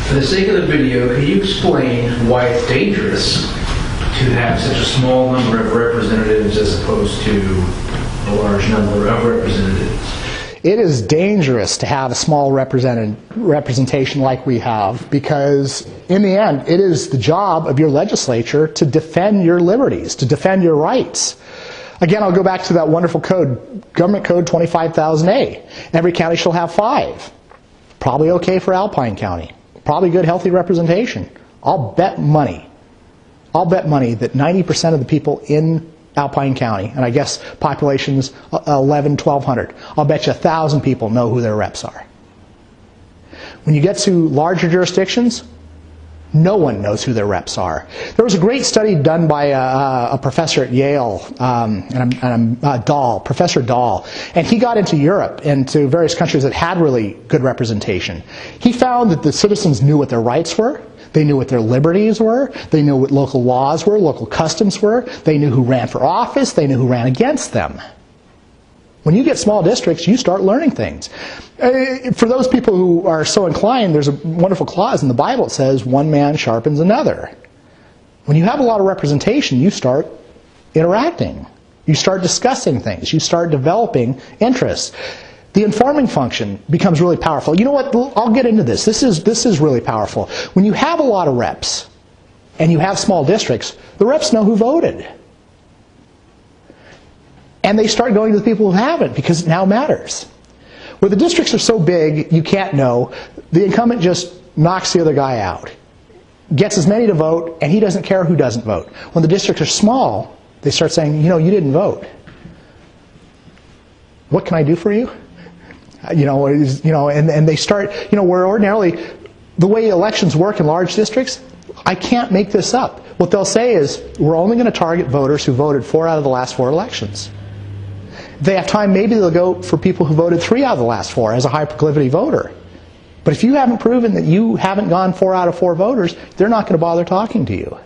For the sake of the video, can you explain why it's dangerous to have such a small number of representatives as opposed to a large number of representatives? It is dangerous to have a small representation like we have, because in the end, it is the job of your legislature to defend your liberties, to defend your rights. Again, I'll go back to that wonderful code, Government Code 25,000A. Every county shall have 5. Probably okay for Alpine County. Probably good, healthy representation. I'll bet money that 90% of the people in Alpine County, and I guess population's 1,100, I'll bet you 1,000 people know who their reps are. When you get to larger jurisdictions, no one knows who their reps are. There was a great study done by a professor at Yale, Professor Dahl, and he got into Europe and to various countries that had really good representation. He found that the citizens knew what their rights were. They knew what their liberties were. They knew what local laws were, local customs were. They knew who ran for office. They knew who ran against them. When you get small districts, you start learning things. For those people who are so inclined, there's a wonderful clause in the Bible that says, one man sharpens another. When you have a lot of representation, you start interacting. You start discussing things. You start developing interests. The informing function becomes really powerful. You know what? I'll get into this. This is really powerful. When you have a lot of reps and you have small districts, the reps know who voted. And they start going to the people who haven't, because it now matters. Where the districts are so big, you can't know, the incumbent just knocks the other guy out. Gets as many to vote, and he doesn't care who doesn't vote. When the districts are small, they start saying, you know, you didn't vote. What can I do for you? And they start, where ordinarily, the way elections work in large districts, I can't make this up. What they'll say is, we're only going to target voters who voted 4 out of the last 4 elections. If they have time, maybe they'll go for people who voted 3 out of the last 4 as a high proclivity voter. But if you haven't proven that you haven't gone 4 out of 4 voters, they're not going to bother talking to you.